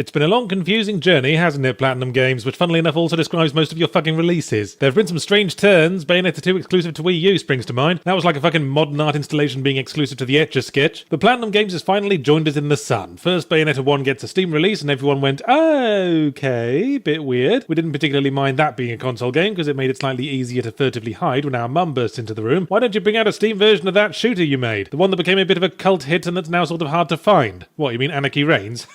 It's been a long, confusing journey, hasn't it, Platinum Games, which funnily enough also describes most of your fucking releases. There have been some strange turns. Bayonetta 2 exclusive to Wii U springs to mind. That was like a fucking modern art installation being exclusive to the Etch-a-Sketch. But Platinum Games has finally joined us in the sun. First, Bayonetta 1 gets a Steam release and everyone went, okay, bit weird. We didn't particularly mind that being a console game because it made it slightly easier to furtively hide when our mum burst into the room. Why don't you bring out a Steam version of that shooter you made? The one that became a bit of a cult hit and that's now sort of hard to find. What, you mean Anarchy Reigns?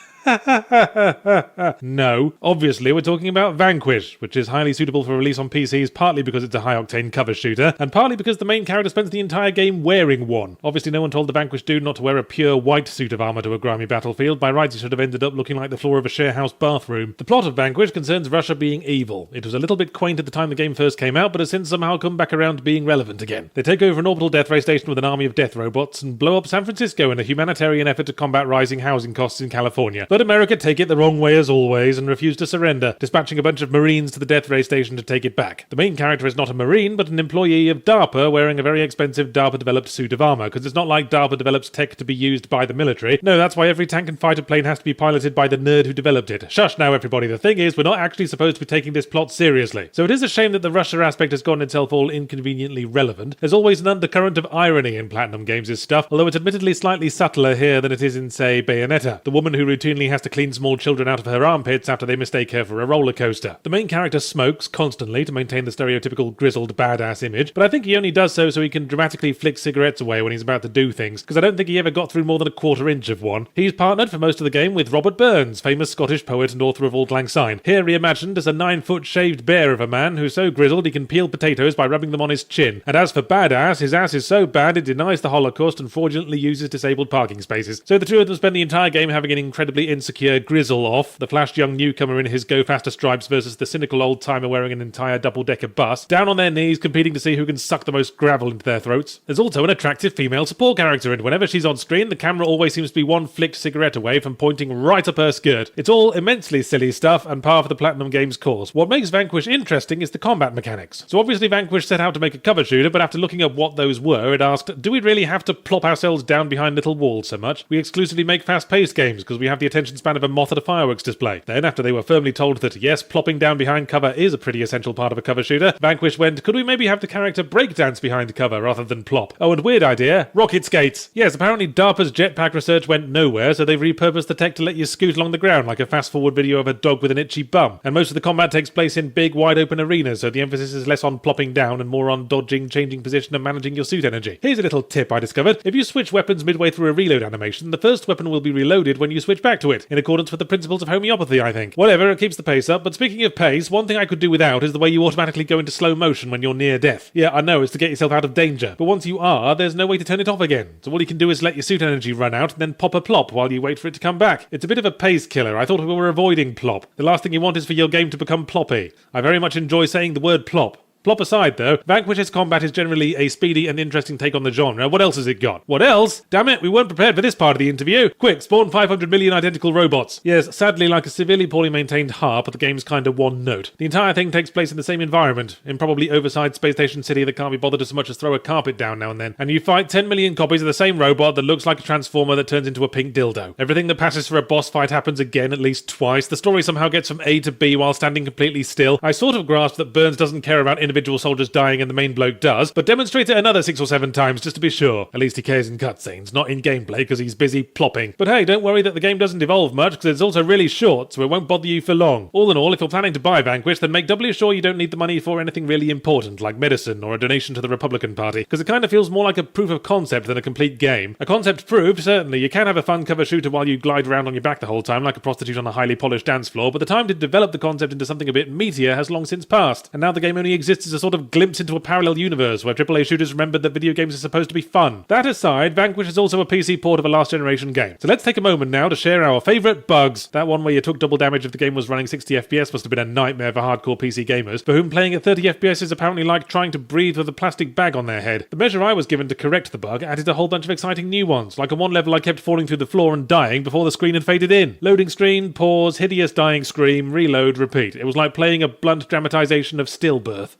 No. Obviously, we're talking about Vanquish, which is highly suitable for release on PCs partly because it's a high-octane cover shooter, and partly because the main character spends the entire game wearing one. Obviously, no one told the Vanquish dude not to wear a pure white suit of armor to a grimy battlefield. By rights, he should have ended up looking like the floor of a sharehouse bathroom. The plot of Vanquish concerns Russia being evil. It was a little bit quaint at the time the game first came out, but has since somehow come back around to being relevant again. They take over an orbital death ray station with an army of death robots and blow up San Francisco in a humanitarian effort to combat rising housing costs in California. But America take it the wrong way as always and refuse to surrender, dispatching a bunch of Marines to the death ray station to take it back. The main character is not a Marine, but an employee of DARPA wearing a very expensive DARPA-developed suit of armor, because it's not like DARPA develops tech to be used by the military. No, that's why every tank and fighter plane has to be piloted by the nerd who developed it. Shush now, everybody. The thing is, we're not actually supposed to be taking this plot seriously. So it is a shame that the Russia aspect has gotten itself all inconveniently relevant. There's always an undercurrent of irony in Platinum Games' stuff, although it's admittedly slightly subtler here than it is in, say, Bayonetta, the woman who routinely has to clean small children out of her armpits after they mistake her for a roller coaster. The main character smokes constantly to maintain the stereotypical grizzled badass image, but I think he only does so he can dramatically flick cigarettes away when he's about to do things, because I don't think he ever got through more than a quarter inch of one. He's partnered for most of the game with Robert Burns, famous Scottish poet and author of Auld Lang Syne, here reimagined as a 9-foot shaved bear of a man who's so grizzled he can peel potatoes by rubbing them on his chin. And as for badass, his ass is so bad it denies the Holocaust and fraudulently uses disabled parking spaces. So the two of them spend the entire game having an incredibly insecure grizzle off, the flashed young newcomer in his Go Faster stripes versus the cynical old-timer wearing an entire double-decker bus, down on their knees competing to see who can suck the most gravel into their throats. There's also an attractive female support character, and whenever she's on screen, the camera always seems to be one flicked cigarette away from pointing right up her skirt. It's all immensely silly stuff and par for the Platinum Games course. What makes Vanquish interesting is the combat mechanics. So obviously Vanquish set out to make a cover shooter, but after looking up what those were, it asked, do we really have to plop ourselves down behind little walls so much? We exclusively make fast-paced games because we have the attention span of a moth at a fireworks display. Then, after they were firmly told that yes, plopping down behind cover is a pretty essential part of a cover shooter, Vanquish went, could we maybe have the character breakdance behind cover rather than plop? Oh, and weird idea, rocket skates. Yes, apparently DARPA's jetpack research went nowhere, so they've repurposed the tech to let you scoot along the ground like a fast-forward video of a dog with an itchy bum. And most of the combat takes place in big, wide-open arenas, so the emphasis is less on plopping down and more on dodging, changing position and managing your suit energy. Here's a little tip I discovered. If you switch weapons midway through a reload animation, the first weapon will be reloaded when you switch back to it, in accordance with the principles of homeopathy, I think. Whatever, it keeps the pace up, but speaking of pace, one thing I could do without is the way you automatically go into slow motion when you're near death. Yeah, I know, it's to get yourself out of danger, but once you are, there's no way to turn it off again. So all you can do is let your suit energy run out and then pop a plop while you wait for it to come back. It's a bit of a pace killer. I thought we were avoiding plop. The last thing you want is for your game to become ploppy. I very much enjoy saying the word plop. Plop aside, though, Vanquish's combat is generally a speedy and interesting take on the genre. What else has it got? What else? Damn it, we weren't prepared for this part of the interview. Quick, spawn 500 million identical robots. Yes, sadly, like a severely poorly maintained harp, the game's kinda one note. The entire thing takes place in the same environment, in probably oversized space station city that can't be bothered to so much as throw a carpet down now and then. And you fight 10 million copies of the same robot that looks like a transformer that turns into a pink dildo. Everything that passes for a boss fight happens again at least twice. The story somehow gets from A to B while standing completely still. I sort of grasp that Burns doesn't care about individual soldiers dying and the main bloke does, but demonstrate it another 6 or 7 times just to be sure. At least he cares in cutscenes, not in gameplay because he's busy plopping. But hey, don't worry that the game doesn't evolve much because it's also really short, so it won't bother you for long. All in all, if you're planning to buy Vanquish, then make doubly sure you don't need the money for anything really important, like medicine or a donation to the Republican Party, because it kind of feels more like a proof of concept than a complete game. A concept proved, certainly. You can have a fun cover shooter while you glide around on your back the whole time, like a prostitute on a highly polished dance floor, but the time to develop the concept into something a bit meatier has long since passed, and now the game only exists as a sort of glimpse into a parallel universe where AAA shooters remembered that video games are supposed to be fun. That aside, Vanquish is also a PC port of a last generation game. So let's take a moment now to share our favourite bugs. That one where you took double damage if the game was running 60 FPS must have been a nightmare for hardcore PC gamers, for whom playing at 30 FPS is apparently like trying to breathe with a plastic bag on their head. The measure I was given to correct the bug added a whole bunch of exciting new ones, like on one level I kept falling through the floor and dying before the screen had faded in. Loading screen, pause, hideous dying scream, reload, repeat. It was like playing a blunt dramatisation of stillbirth.